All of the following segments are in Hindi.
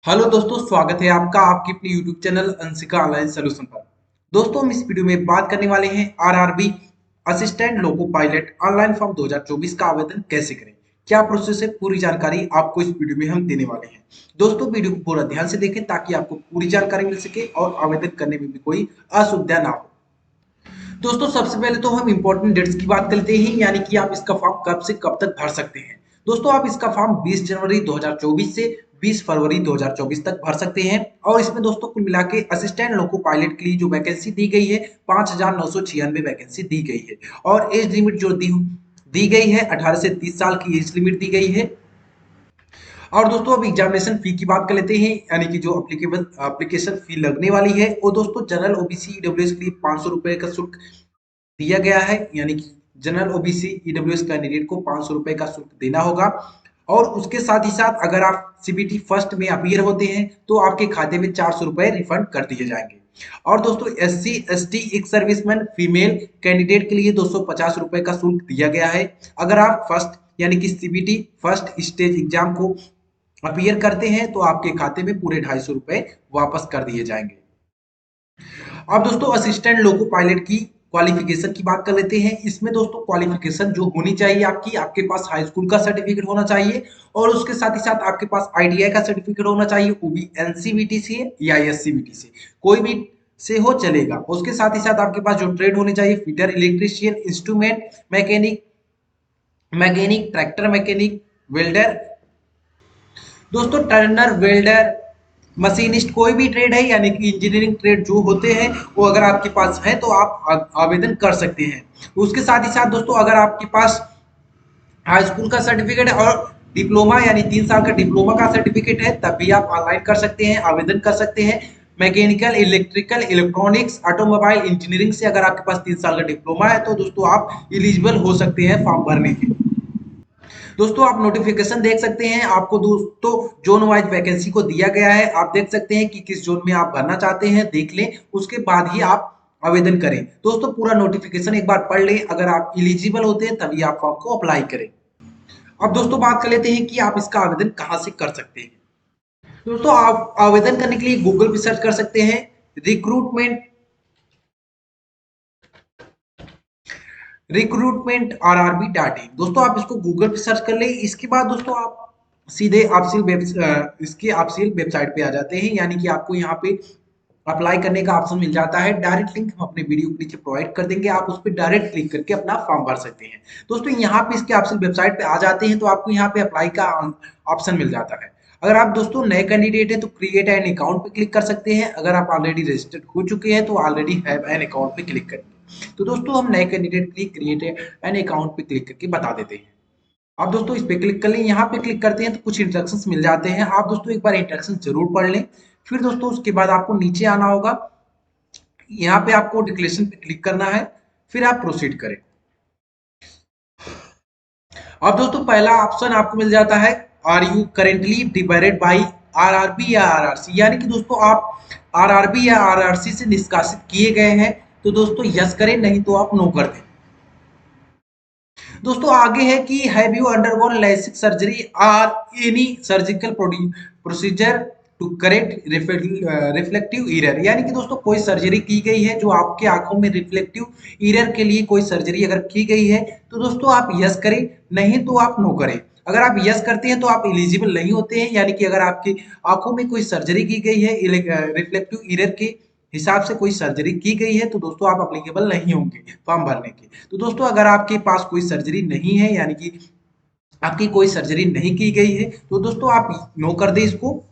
हेलो दोस्तों, स्वागत है आपका आपके अपने YouTube channel Anshika online solution पर। दोस्तों, हम इस वीडियो में बात करने वाले हैं RRB assistant loco pilot online form 2024 का आवेदन कैसे करें। क्या प्रोसेस है, पूरी जानकारी आपको इस वीडियो में हम देने वाले हैं। दोस्तों, वीडियो को पूरा ध्यान से देखें ताकि आपको पूरी जानकारी मिल सके और आवेदन करने में भी कोई असुविधा ना हो। दोस्तों, सबसे पहले तो हम इंपॉर्टेंट डेट्स की बात करते हैं, यानी कि आप इसका फॉर्म कब से कब तक भर सकते हैं। दोस्तों, आप इसका फॉर्म 20 जनवरी 2024 से 20 फरवरी 2024 तक भर सकते हैं। और इसमें दोस्तों कुल मिला के असिस्टेंट लोको पायलट के लिए जो वैकेंसी दी गई है 5,996 वैकेंसी दी गई है। और एज लिमिट जो दी गई है 18 से 30 साल की एज लिमिट दी गई है। और दोस्तों अब एग्जामिनेशन फी की बात कर लेते हैं, यानी कि जो अप्लीकेबल एप्लीकेशन फी लगने वाली है वो दोस्तों जनरल ओबीसी ईडब्ल्यूएस के लिए 500 रुपए का शुल्क दिया गया है, यानी कि जनरल ओबीसी ईडब्ल्यूएस कैंडिडेट को 500 रुपए का शुल्क देना होगा। और उसके साथ ही साथ अगर आप सीबीटी फर्स्ट में अपीयर होते हैं तो आपके खाते में 400 रुपए रिफंड कर दिए जाएंगे। और दोस्तों SC ST ex serviceman female candidate के लिए 250 रुपए का शुल्क दिया गया है। अगर आप फर्स्ट यानी कि सीबीटी फर्स्ट स्टेज एग्जाम को अपीयर करते हैं तो आपके खाते में पूरे 250 रुपए वापस कर दिए जाएंगे। अब दोस्तों असिस्टेंट लोको पायलट की क्वालिफिकेशन की बात कर लेते हैं। इसमें दोस्तों क्वालिफिकेशन जो होनी चाहिए आपकी, आपके पास हाई स्कूल का सर्टिफिकेट होना चाहिए और उसके साथ ही साथ आपके पास आईटीआई का सर्टिफिकेट होना चाहिए, वो भी एनसीवीटी से या एससीवीटी से, कोई भी से हो चलेगा। उसके साथ ही साथ आपके पास जो ट्रेड होनी चाहिए, fitter, electrician, instrument mechanic, tractor mechanic, welder, दोस्तों टर्नर, वेल्डर, मशीनिस्ट, कोई भी ट्रेड है यानी कि इंजीनियरिंग ट्रेड जो होते हैं वो अगर आपके पास है तो आप आवेदन कर सकते हैं। उसके साथ ही साथ दोस्तों अगर आपके पास हाई स्कूल का सर्टिफिकेट है और डिप्लोमा यानी 3 साल का डिप्लोमा का सर्टिफिकेट है तब भी आप ऑनलाइन कर सकते हैं, आवेदन कर सकते हैं। Mechanical, electrical, electronics, automobile engineering से अगर आपके पास 3 साल का डिप्लोमा है तो दोस्तों आप एलिजिबल हो सकते हैं फॉर्म भरने के। दोस्तों आप नोटिफिकेशन देख सकते हैं, आपको दोस्तों जोन वाइज वैकेंसी को दिया गया है। आप देख सकते हैं कि किस जोन में आप भरना चाहते हैं, देख लें, उसके बाद ही आप आवेदन करें। दोस्तों पूरा नोटिफिकेशन एक बार पढ़ लें, अगर आप एलिजिबल होते हैं तभी आप फॉर्म को अप्लाई करें। अब दोस्तों बात कर लेते हैं कि आप इसका आवेदन कहां से कर सकते हैं। दोस्तों आप आवेदन करने के लिए गूगल पे सर्च कर सकते हैं रिक्रूटमेंट rrb.in। दोस्तों आप इसको गूगल पे सर्च कर ले। इसके बाद दोस्तों आप सीधे इसके ऑफिशियल वेबसाइट पे आ जाते हैं, यानी कि आपको यहाँ पे अप्लाई करने का ऑप्शन मिल जाता है। डायरेक्ट लिंक हम अपने वीडियो के नीचे प्रोवाइड कर देंगे, आप उस पर डायरेक्ट क्लिक करके अपना फॉर्म भर सकते हैं। दोस्तों यहाँ पे इसके ऑफिशियल वेबसाइट पे आ जाते हैं तो आपको यहाँ पे अप्लाई का ऑप्शन मिल जाता है। अगर आप दोस्तों नए कैंडिडेट हैं तो क्रिएट एन अकाउंट पे क्लिक कर सकते हैं। अगर आप ऑलरेडी रजिस्टर्ड हो चुके हैं तो ऑलरेडी हैव एन अकाउंट पे क्लिक करेंगे। तो दोस्तों हम नए कैंडिडेट के लिए क्रिएट एन अकाउंट पे क्लिक करके बता देते हैं। आप दोस्तों इस पे क्लिक कर लें, यहाँ पे क्लिक करते हैं तो कुछ इंस्ट्रक्शंस मिल जाते हैं। आप दोस्तों एक बार इंस्ट्रक्शन जरूर पढ़ लें। फिर दोस्तों उसके बाद आपको नीचे आना होगा, यहाँ पे आपको डिक्लेरेशन पे क्लिक करना है, फिर आप प्रोसीड करें। अब दोस्तों पहला ऑप्शन आपको मिल जाता है, are you currently divided by RRB या आरआरसी, यानी कि दोस्तों आप आरआरबी या आरआरसी से निष्कासित किए गए हैं तो दोस्तों यस करें, नहीं तो आप नो कर दें। दोस्तों आगे है कि have you undergone LASIK surgery और any surgical procedure to correct reflective error, यानी कि दोस्तों कोई सर्जरी की गई है जो आपके आंखों में रिफ्लेक्टिव एरर के लिए कोई सर्जरी अगर की गई है तो दोस्तों आप यस करें, नहीं तो आप नो करें। अगर आप यस करते हैं तो आप एलिजिबल नहीं होते हैं, यानी कि अगर आपकी आंखों में कोई सर्जरी की गई है रिफ्लेक्टिव एरर के हिसाब से कोई सर्जरी की गई है तो दोस्तों आप अप्लीकेबल नहीं होंगे फॉर्म भरने के। तो दोस्तों अगर आपके पास कोई सर्जरी नहीं है, यानी कि आपकी कोई सर्जरी नहीं की गई है तो दोस्तों आप नो कर दें इसको।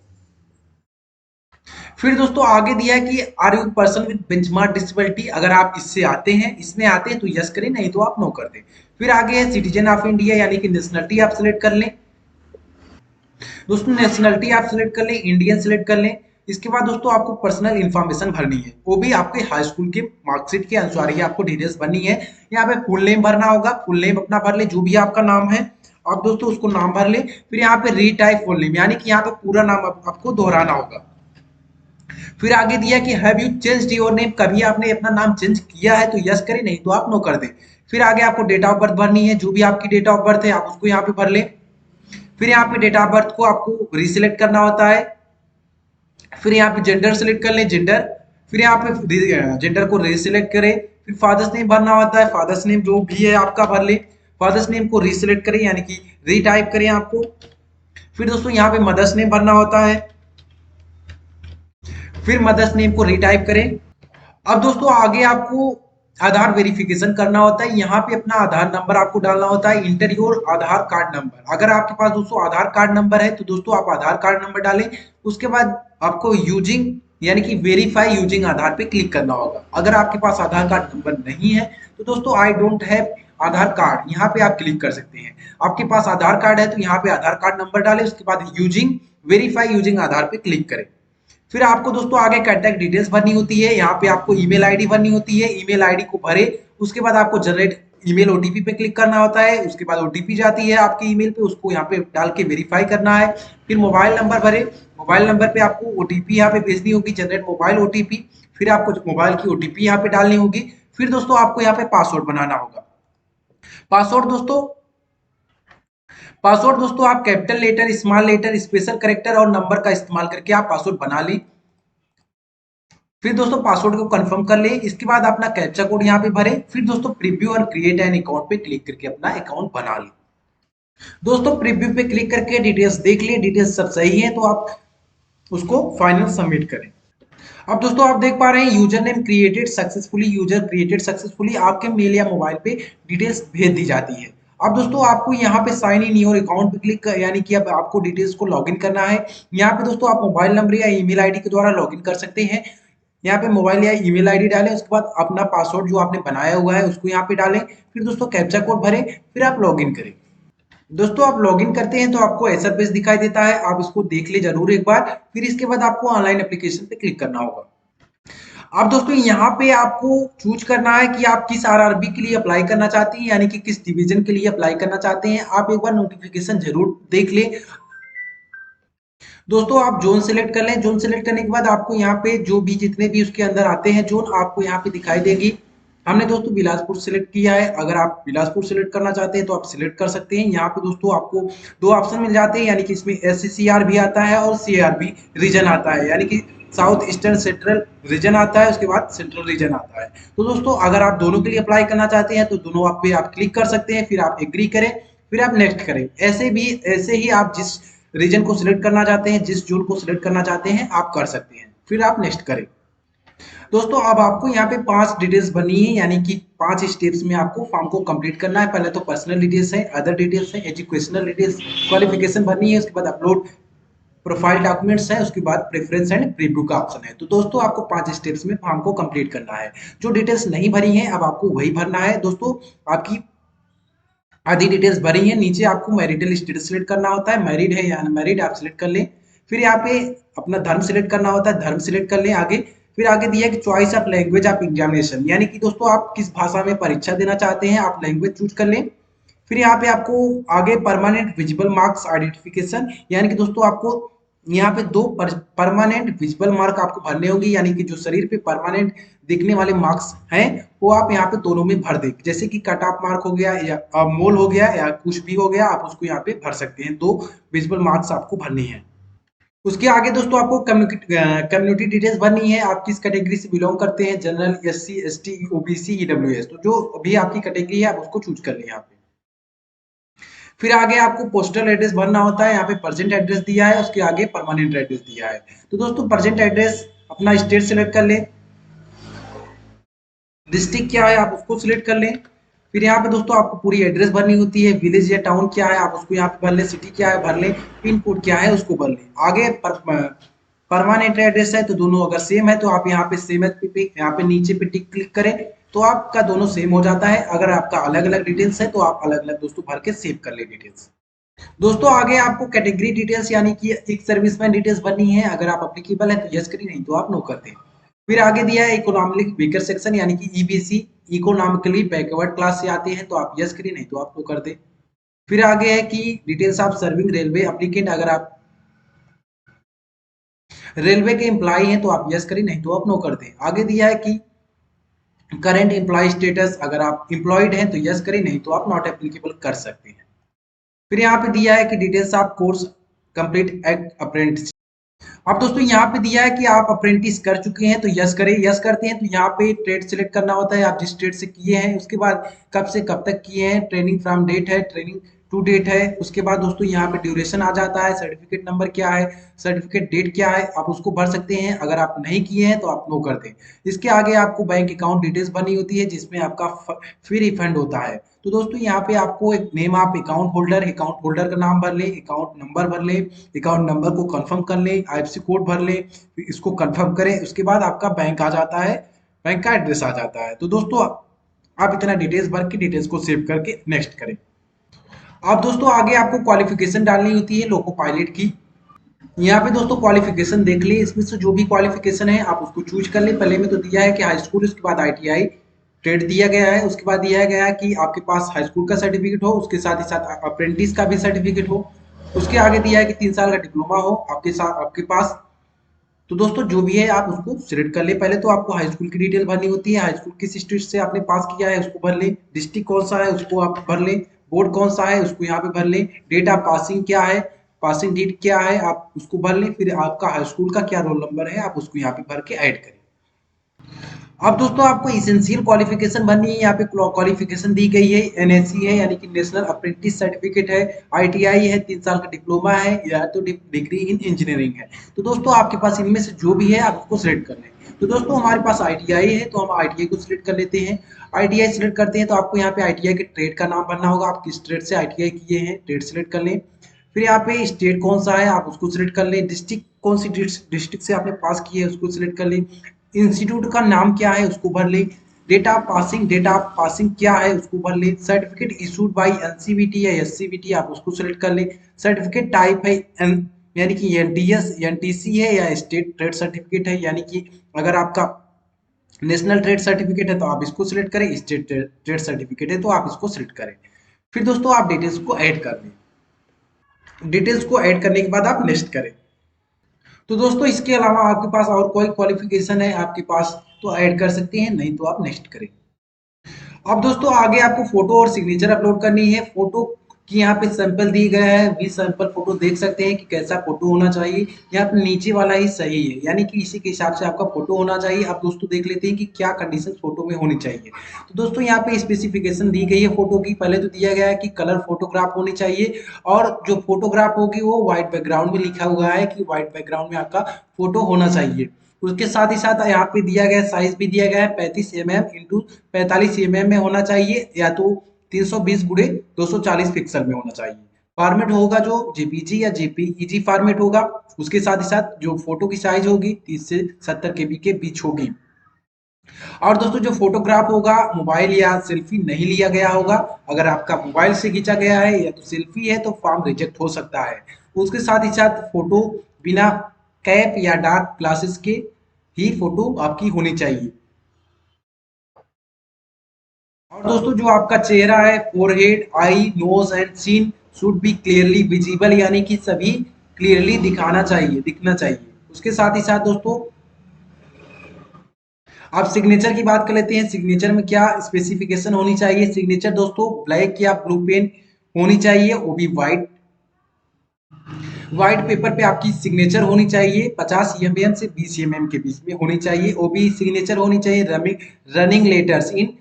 फिर दोस्तों आगे दिया है कि are you person with benchmark disability, अगर आप इससे आते हैं, इसमें आते हैं तो यस करें, नहीं तो आप नो कर दें। फिर आगे है सिटीजन ऑफ इंडिया, यानी कि नेशनलिटी आप सिलेक्ट कर लें। दोस्तों नेशनलिटी आप सिलेक्ट कर लें, इंडियन सिलेक्ट कर लें। इसके बाद दोस्तों आपको पर्सनल इन्फॉर्मेशन भरनी है, वो भी आपके हाई स्कूल के मार्कशीट के अनुसार ही आपको डिटेल्स भरनी है। यहाँ पे फुल नेम भरना होगा, फुल नेम अपना भर ले, जो भी आपका नाम है आप दोस्तों उसको नाम भर ले। फिर यहाँ पे रीटाइप फुल नेम, यानी कि यहाँ पे पूरा नाम आपको दोहराना होगा। फिर आगे दिया कि have you changed your name, कभी आपने अपना नाम चेंज किया है तो यस करें, नहीं तो आप नो कर दें। फिर आगे आपको डेट ऑफ बर्थ भरनी है, जो भी आपकी डेट ऑफ बर्थ है आप उसको यहाँ पे भर लें। फिर यहाँ पे डेट ऑफ बर्थ को आपको रिसिलेक्ट करना होता है। फिर यहाँ पे जेंडर सेलेक्ट कर लें, जेंडर। फिर यहाँ पे जेंडर को रीसिलेक्ट करें। फिर फादर्स नेम भरना होता है, फादर्स नेम जो भी है आपका भर ले। फादर्स नेम को रीसिलेक्ट करें यानी कि रीटाइप करें आपको। फिर दोस्तों यहाँ पे मदर्स नेम भरना होता है, फिर मदर्स नेम को रीटाइप करें। अब दोस्तों आगे आपको आधार वेरिफिकेशन करना होता है। यहाँ पे अपना आधार नंबर आपको डालना होता है, inter your Aadhaar card number. अगर आपके पास दोस्तों आधार कार्ड नंबर है तो दोस्तों आप आधार कार्ड नंबर डालें। उसके बाद आपको यूजिंग यानी कि वेरीफाई यूजिंग आधार पे क्लिक करना होगा। अगर आपके पास आधार कार्ड नंबर नहीं है तो दोस्तों I don't have Aadhaar card यहाँ पे आप क्लिक कर सकते हैं। आपके पास आधार कार्ड है तो यहाँ पे आधार कार्ड नंबर डालें, उसके बाद यूजिंग वेरीफाई यूजिंग आधार पे क्लिक करें। फिर आपको दोस्तों आगे कांटेक्ट डिटेल्स भरनी होती है। यहाँ पे आपको ईमेल आईडी भरनी होती है, ईमेल आईडी को भरे। उसके बाद आपको जनरेट ईमेल ओटीपी पे क्लिक करना होता है। उसके बाद ओटीपी जाती है आपकी ईमेल पे, उसको यहाँ पे डाल के वेरीफाई करना है। फिर मोबाइल नंबर भरे, मोबाइल नंबर पे आपको ओटीपी यहाँ पे भेजनी होगी, जनरेट मोबाइल ओटीपी। फिर आपको मोबाइल की ओटीपी यहाँ पे डालनी होगी। फिर दोस्तों आपको यहाँ पे पासवर्ड बनाना होगा। पासवर्ड दोस्तों आप capital letter, small letter, special character और नंबर का इस्तेमाल करके आप पासवर्ड बना लें। फिर दोस्तों पासवर्ड को कंफर्म कर ले। इसके बाद अपना कैप्चा कोड यहाँ पे भरे। फिर दोस्तों प्रीव्यू और क्रिएट एन अकाउंट पे क्लिक करके अपना अकाउंट बना ले। दोस्तों प्रीव्यू पे क्लिक करके डिटेल्स देख लिए, डिटेल्स सब सही है तो आप उसको फाइनल सबमिट करें। अब दोस्तों आप देख पा रहे हैं user name created successfully, user created successfully, आपके मेल या मोबाइल पे डिटेल्स भेज दी जाती है। अब दोस्तों आपको यहाँ पे साइन इन योर अकाउंट पे क्लिक यानी कि अब आपको डिटेल्स को लॉगिन करना है। यहाँ पे दोस्तों आप मोबाइल नंबर या ईमेल आईडी के द्वारा लॉगिन कर सकते हैं। यहाँ पे मोबाइल या ईमेल आईडी डालें, उसके बाद अपना पासवर्ड जो आपने बनाया हुआ है उसको यहाँ पे डालें। फिर दोस्तों कैप्चा कोड भरें, फिर आप लॉगिन करें। दोस्तों आप लॉगिन करते हैं तो आपको ऐसा पेज दिखाई देता है, आप इसको देख ले जरूर एक बार। फिर इसके बाद आपको ऑनलाइन एप्लीकेशन पे क्लिक करना होगा। अब दोस्तों यहाँ पे आपको चूज करना है कि आप किस आरआरबी के लिए अप्लाई करना चाहते हैं, यानी कि किस डिवीजन के लिए अप्लाई करना चाहते हैं। आप एक बार नोटिफिकेशन जरूर देख लें। दोस्तों आप जोन सेलेक्ट कर लें। जोन सेलेक्ट करने के बाद आपको यहाँ पे जो भी जितने भी उसके अंदर आते हैं जोन आपको यहाँ पे दिखाई देगी। हमने दोस्तों बिलासपुर सेलेक्ट किया है। अगर आप बिलासपुर सेलेक्ट करना चाहते हैं तो आप सिलेक्ट कर सकते हैं। यहाँ पे दोस्तों आपको दो ऑप्शन मिल जाते हैं, यानी कि इसमें SCCR भी आता है और CRB रीजन आता है, यानी कि साउथ ईस्टर्न सेंट्रल रीजन आता है, उसके बाद सेंट्रल रीजन आता है। तो दोस्तों अगर आप दोनों के लिए अप्लाई करना चाहते हैं तो दोनों आप पे आप क्लिक कर सकते हैं, फिर आप एग्री करें, फिर आप नेक्स्ट करें। ऐसे ही आप जिस रीजन को सिलेक्ट करना चाहते हैं, जिस जोन को सिलेक्ट करना चाहते हैं आप कर सकते हैं, फिर आप नेक्स्ट करें। दोस्तों अब आपको यहाँ पे 5 डिटेल्स भरनी है, यानी कि 5 स्टेप्स में आपको फॉर्म को कंप्लीट करना है। पहले तो पर्सनल डिटेल्स है, अदर डिटेल्स है, एजुकेशनल डिटेल्स, क्वालिफिकेशन भरनी है। उसके बाद अपलोड प्रोफाइल डॉक्यूमेंट्स है, उसके बाद प्रेफरेंस एंड प्रीव्यू का ऑप्शन है। तो दोस्तों आपको 5 स्टेप्स में फॉर्म को कंप्लीट करना है। जो डिटेल्स नहीं भरी है अब आपको वही भरना है। दोस्तों आपकी आधी डिटेल्स भरी है। नीचे आपको मैरिटल स्टेटस सिलेक्ट करना होता है, मैरिड है या अनमैरिड आप सिलेक्ट कर लें। फिर यहाँ पे अपना धर्म सिलेक्ट करना होता है, धर्म सिलेक्ट कर लें आगे। फिर आगे दिया है कि choice of language of examination, यानी कि दोस्तों आप किस भाषा में परीक्षा देना चाहते हैं, आप लैंग्वेज चूज कर लें। फिर यहाँ पे आपको आगे परमानेंट विजिबल मार्क्स आइडेंटिफिकेशन, यानी कि दोस्तों आपको यहाँ पे दो परमानेंट विजिबल मार्क आपको भरने होंगे, यानी कि जो शरीर पे परमानेंट दिखने वाले मार्क्स हैं वो आप यहाँ पे दोनों में भर दें। जैसे कि कट ऑफ मार्क हो गया या मोल हो गया या कुछ भी हो गया, आप उसको यहाँ पे भर सकते हैं। 2 विजिबल मार्क्स आपको भरने हैं। उसके आगे दोस्तों आपको कम्युनिटी डिटेल्स भरनी है। आप किस कैटेगरी से बिलोंग करते हैं, general, SC ST OBC EWS, तो जो भी आपकी कैटेगरी है आप उसको चूज कर लें यहाँ पे। फिर आगे आपको पोस्टल एड्रेस भरना होता है। यहाँ पे प्रेजेंट एड्रेस दिया है, उसके आगे परमानेंट एड्रेस दिया है। तो दोस्तों प्रेजेंट एड्रेस अपना स्टेट सेलेक्ट कर लें, डिस्ट्रिक्ट क्या है आप उसको सिलेक्ट कर लें। फिर यहाँ पे दोस्तों आपको पूरी एड्रेस भरनी होती है, विलेज या टाउन क्या है आप उसको यहाँ पे भर लें, सिटी क्या है भर लें, पिन कोड क्या है उसको भर लें। आगे परमानेंट एड्रेस है तो दोनों अगर सेम है तो आप यहाँ पे सेम पे यहाँ पे नीचे पे टिक क्लिक करें तो आपका दोनों सेम हो जाता है। अगर आपका अलग अलग डिटेल्स है तो आप अलग अलग दोस्तों भर के सेव कर ले डिटेल्स। दोस्तों आगे आपको कैटेगरी डिटेल्स यानी कि एक सर्विसमैन डिटेल्स भरनी है। अगर आप अप्लीकेबल है तो यस करिए, नहीं तो आप नो कर दें। फिर आगे दिया है इकोनॉमिक वीकर सेक्शन, यानी कि EBC, इकोनॉमिकली बैकवर्ड क्लास से आते हैं तो आप यस करिए, नहीं तो आप नो कर दें। फिर आगे है कि details of serving railway applicant, अगर आप रेलवे के एम्प्लॉय हैं तो आप यस करिए, नहीं तो आप नो कर दें। आगे दिया है कि करंट एम्प्लॉय स्टेटस, अगर आप एम्प्लॉयड हैं तो यस करिए, नहीं तो आप नॉट एप्लीकेबल कर सकते हैं। फिर यहाँ पे दिया है कि details of course complete act apprentice, अब दोस्तों यहाँ पे दिया है कि आप अप्रेंटिस कर चुके हैं तो यस करें, यस करते हैं तो यहाँ पे ट्रेड सिलेक्ट करना होता है, आप जिस ट्रेड से किए हैं, उसके बाद कब से कब तक किए हैं, ट्रेनिंग फ्रॉम डेट है, ट्रेनिंग टू डेट है, उसके बाद दोस्तों यहाँ पे ड्यूरेशन आ जाता है, सर्टिफिकेट नंबर क्या है, सर्टिफिकेट डेट क्या है, आप उसको भर सकते हैं। अगर आप नहीं किए हैं तो आप नो कर दें। इसके आगे आपको बैंक अकाउंट डिटेल्स भरनी होती है जिसमें आपका फ्री रिफंड होता है। तो दोस्तों यहाँ पे आपको एक नेम, आप अकाउंट होल्डर का नाम भर लें, अकाउंट नंबर भर लें, अकाउंट नंबर को कंफर्म कर लें, आईएफएससी कोड भर लें, फिर इसको कंफर्म करें। उसके बाद आपका बैंक आ जाता है, बैंक का एड्रेस आ जाता है। तो दोस्तों आप इतना डिटेल्स भर के डिटेल्स को सेव करके नेक्स्ट करें। अब दोस्तों आगे आपको क्वालिफिकेशन डालनी होती है लोको पायलट की। यहाँ पे दोस्तों क्वालिफिकेशन देख लें, इसमें से जो भी क्वालिफिकेशन है आप उसको चूज कर लें। पहले में तो दिया है कि हाई स्कूल, उसके बाद आईटीआई ट्रेड दिया गया है, उसके बाद दिया गया है कि आपके पास हाई स्कूल का सर्टिफिकेट हो, उसके साथ ही साथ अप्रेंटिस का भी सर्टिफिकेट हो। उसके आगे दिया है कि 3 साल का डिप्लोमा हो आपके साथ आपके पास। तो दोस्तों जो भी है आप उसको सिलेक्ट कर ले। पहले तो आपको हाई स्कूल की डिटेल भरनी होती है, हाई स्कूल किस स्ट्रीट से आपने पास किया है उसको भर ले, डिस्ट्रिक्ट कौन सा है उसको आप भर ले, बोर्ड कौन सा है उसको यहाँ पे भर ले, डेट ऑफ पासिंग क्या है, पासिंग डेट क्या है आप उसको भर ले, फिर आपका हाई स्कूल का क्या रोल नंबर है आप उसको यहाँ पे भर के ऐड करें। अब दोस्तों आपको इसेंशियल क्वालिफिकेशन भरनी है। यहाँ पे क्वालिफिकेशन दी गई है, एनएससी है यानी कि नेशनल अप्रेंटिस सर्टिफिकेट है, आईटीआई है, 3 साल का डिप्लोमा है, या तो डिग्री इन इंजीनियरिंग है। तो दोस्तों आपके पास इनमें से जो भी है आप उसको सिलेक्ट कर लें। तो दोस्तों हमारे पास आईटीआई है तो हम आईटीआई को सिलेक्ट कर लेते हैं। आईटीआई सिलेक्ट करते हैं तो आपको यहाँ पे आईटीआई के ट्रेड का नाम भरना होगा, आप किस ट्रेड से आईटीआई किए हैं ट्रेड सिलेक्ट कर लें। फिर यहाँ पे स्टेट कौन सा है आप उसको सिलेक्ट कर लें, डिस्ट्रिक्ट कौन सी डिस्ट्रिक्ट से आपने पास किए है उसको सिलेक्ट कर लें, इंस्टीट्यूट का नाम क्या है उसको भर लें, डेट ऑफ पासिंग क्या है उसको भर लें, सर्टिफिकेट इशूड बाय एनसीवीटी या एससीवीटी आप उसको सिलेक्ट कर लें, सर्टिफिकेट टाइप है यानी कि एनटीएस एनटीसी है या स्टेट ट्रेड सर्टिफिकेट है, यानी कि अगर आपका नेशनल ट्रेड सर्टिफिकेट है तो आप इसको सिलेक्ट करें, स्टेट ट्रेड सर्टिफिकेट है तो आप इसको सिलेक्ट करें। फिर दोस्तों आप डिटेल्स को ऐड कर लें। डिटेल्स को ऐड करने के बाद आप नेक्स्ट करें। तो दोस्तों इसके अलावा आपके पास और कोई क्वालिफिकेशन है आपके पास तो ऐड कर सकते हैं, नहीं तो आप नेक्स्ट करें। अब दोस्तों आगे आपको फोटो और सिग्नेचर अपलोड करनी है। फोटो की यहाँ पे सैंपल दी गया है, 20 सैंपल फोटो देख सकते हैं कि कैसा फोटो होना चाहिए। यहाँ पे नीचे वाला ही सही है, यानी कि इसी के हिसाब से आपका फोटो होना चाहिए। अब दोस्तों देख लेते हैं कि क्या कंडीशन फोटो में होनी चाहिए। तो दोस्तों यहाँ पे स्पेसिफिकेशन दी गई है फोटो की। पहले तो दिया गया है कि कलर फोटोग्राफ होनी चाहिए, और जो फोटोग्राफ होगी वो व्हाइट बैकग्राउंड में लिखा हुआ है कि व्हाइट बैकग्राउंड में आपका फोटो होना चाहिए। उसके साथ ही साथ यहाँ पे दिया गया साइज भी दिया गया है, 35 mm इंटू 45 mm में होना चाहिए, या तो 320 गुणे 240 पिक्सल में होना चाहिए। फॉर्मेट होगा जो जेपीजी या जेपीईजी फॉर्मेट होगा। उसके साथ ही साथ जो फोटो की साइज होगी 30 से 70 केबी के बीच होगी। और दोस्तों जो फोटोग्राफ होगा मोबाइल या सेल्फी नहीं लिया गया होगा। अगर आपका मोबाइल से खींचा गया है या तो सेल्फी है तो फॉर्म रिजेक्ट हो सकता है। उसके साथ ही साथ फोटो बिना कैप या डार्क ग्लासेस के ही फोटो आपकी होनी चाहिए। और दोस्तों जो आपका चेहरा है, forehead, eye, nose and chin should be clearly visible, यानी कि सभी क्लियरली दिखाना चाहिए, दिखना चाहिए। उसके साथ ही साथ दोस्तों आप सिग्नेचर की बात कर लेते हैं। सिग्नेचर में क्या स्पेसिफिकेशन होनी चाहिए। सिग्नेचर दोस्तों ब्लैक या ब्लू पेन होनी चाहिए, वो भी व्हाइट व्हाइट पेपर पे आपकी सिग्नेचर होनी चाहिए। 50 mm से 20 mm के बीच में होनी चाहिए। वो भी सिग्नेचर होनी चाहिए रनिंग लेटर्स इन,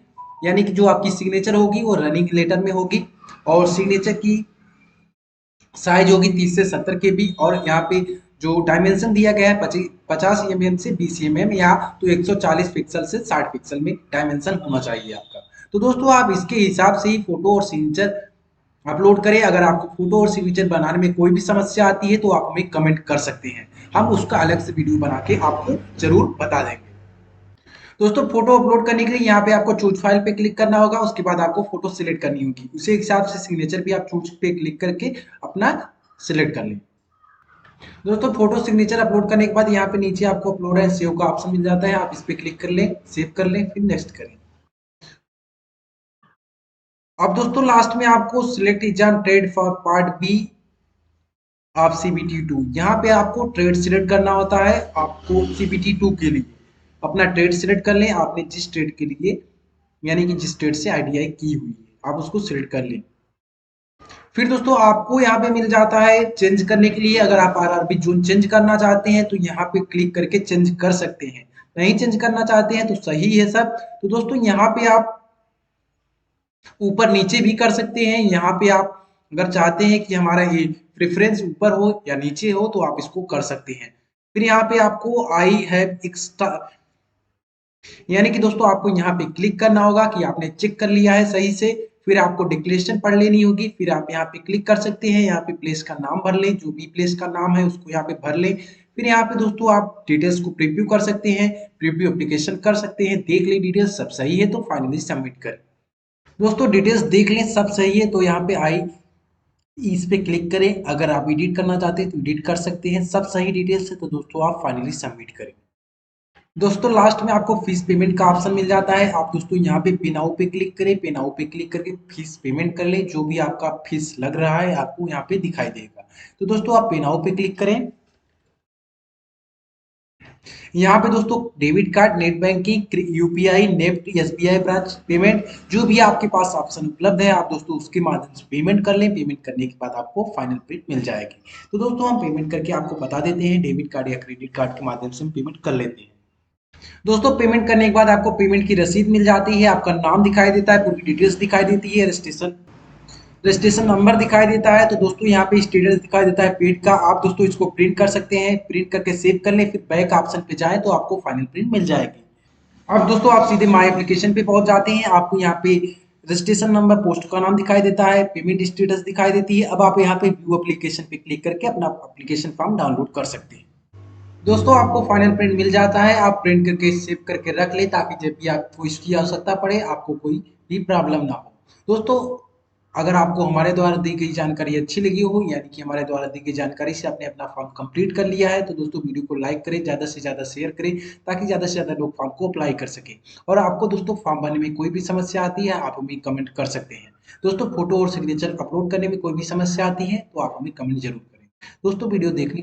यानी कि जो आपकी सिग्नेचर होगी वो रनिंग लेटर में होगी। और सिग्नेचर की साइज होगी 30 से 70 के बी। और यहाँ पे जो डायमेंशन दिया गया है 50 mm से 20 mm, या तो 140 पिक्सल से 60 पिक्सल में डायमेंशन होना चाहिए आपका। तो दोस्तों आप इसके हिसाब से ही फोटो और सिग्नेचर अपलोड करें। अगर आपको फोटो और सिग्नेचर बनाने में कोई भी समस्या आती है तो आप हमें कमेंट कर सकते हैं, हम उसका अलग से वीडियो बना के आपको जरूर बता देंगे। दोस्तों फोटो अपलोड करने के लिए यहाँ पे आपको चूज फाइल पे क्लिक करना होगा। उसके बाद आपको फोटो सिलेक्ट करनी होगी, उसी हिसाब से सिग्नेचर भी आप चूज पे क्लिक करके अपना सिलेक्ट कर लें। दोस्तों फोटो सिग्नेचर अपलोड करने के बाद यहाँ पे नीचे आपको अपलोड एंड सेव का ऑप्शन मिल जाता है, आप इस पे क्लिक कर लें, सेव कर लें, फिर नेक्स्ट करें। अब दोस्तों लास्ट में आपको select exam trade for part B आप सीबीटी 2, यहाँ पे आपको ट्रेड सिलेक्ट करना होता है। आपको सीबीटी 2 के लिए अपना ट्रेड सिलेक्ट कर लें, आपने जिस ट्रेड के लिए यानी कि जिस ट्रेड से आईडीआई की हुई है आप उसको सिलेक्ट कर लें। फिर दोस्तों आपको यहाँ पे मिल जाता है चेंज करने के लिए। अगर आप आरआरबी जोन चेंज करना चाहते हैं तो यहाँ पे क्लिक करके चेंज कर सकते हैं। नहीं चेंज करना चाहते हैं तो सही है सब। तो दोस्तों यहाँ पे आप ऊपर नीचे भी कर सकते हैं। यहाँ पे आप अगर चाहते हैं कि हमारा ये प्रेफरेंस ऊपर हो या नीचे हो तो आप इसको कर सकते हैं। फिर यहाँ पे आपको आई हैव एक्स्ट्रा, यानी कि दोस्तों आपको यहाँ पे क्लिक करना होगा कि आपने चेक कर लिया है सही से। फिर आपको डिक्लेरेशन पढ़ लेनी होगी। फिर आप यहाँ पे क्लिक कर सकते हैं। यहाँ पे प्लेस का नाम भर लें, जो भी प्लेस का नाम है उसको यहाँ पे भर लें। फिर यहाँ पे दोस्तों आप डिटेल्स को प्रीव्यू कर सकते हैं, प्रीव्यू एप्लीकेशन कर सकते हैं, देख लें डिटेल्स सब सही है तो फाइनली सबमिट करें। दोस्तों डिटेल्स देख लें सब सही है तो यहाँ पे आई इस पे क्लिक करें। अगर आप एडिट करना चाहते हैं तो एडिट कर सकते हैं। सब सही डिटेल्स है तो दोस्तों आप फाइनली सबमिट करें। दोस्तों लास्ट में आपको फीस पेमेंट का ऑप्शन मिल जाता है। आप दोस्तों यहाँ पे पे नाउ पे क्लिक करें। पे नाउ पे क्लिक करके फीस पेमेंट कर लें। जो भी आपका फीस लग रहा है आपको यहाँ पे दिखाई देगा। तो दोस्तों आप पे नाउ पे क्लिक करें। यहाँ पे दोस्तों debit card, net banking, UPI, NEFT, SBI branch payment, जो भी आपके पास ऑप्शन उपलब्ध है आप दोस्तों उसके माध्यम से पेमेंट कर लें। पेमेंट करने के बाद आपको फाइनल प्रिंट मिल जाएगी। तो दोस्तों हम पेमेंट करके आपको बता देते हैं। डेबिट कार्ड या क्रेडिट कार्ड के माध्यम से हम पेमेंट कर लेते हैं। दोस्तों पेमेंट करने के बाद आपको पेमेंट की रसीद मिल जाती है। आपका नाम दिखाई देता है, पूरी डिटेल्स दिखाई देती है, रजिस्ट्रेशन रजिस्ट्रेशन नंबर दिखाई देता है। तो दोस्तों यहाँ पे स्टेटस दिखाई देता है पेड का। आप दोस्तों इसको प्रिंट कर सकते हैं। प्रिंट करके सेव कर लें, फिर बैक ऑप्शन पे जाएं तो आपको फाइनल प्रिंट मिल जाएगी। अब दोस्तों आप सीधे माई एप्लीकेशन पे पहुंच जाते हैं। आपको यहाँ पे रजिस्ट्रेशन नंबर, पोस्ट का नाम दिखाई देता है, पेमेंट स्टेटस दिखाई देती है। अब आप यहाँ पे व्यू एप्लीकेशन पे क्लिक करके अपना एप्लीकेशन फॉर्म डाउनलोड कर सकते हैं। दोस्तों आपको फाइनल प्रिंट मिल जाता है। आप प्रिंट करके सेव करके रख लें ताकि जब भी आपको इसकी आवश्यकता पड़े आपको कोई भी प्रॉब्लम ना हो। दोस्तों अगर आपको हमारे द्वारा दी गई जानकारी अच्छी लगी हो, यानी कि हमारे द्वारा दी गई जानकारी से आपने अपना फॉर्म कंप्लीट कर लिया है, तो दोस्तों वीडियो को लाइक करें, ज़्यादा से ज़्यादा शेयर करें ताकि ज़्यादा से ज़्यादा लोग फॉर्म को अप्लाई कर सकें। और आपको दोस्तों फॉर्म भरने में कोई भी समस्या आती है आप हमें कमेंट कर सकते हैं। दोस्तों फोटो और सिग्नेचर अपलोड करने में कोई भी समस्या आती है तो आप हमें कमेंट जरूर करें। दोस्तों वीडियो देखने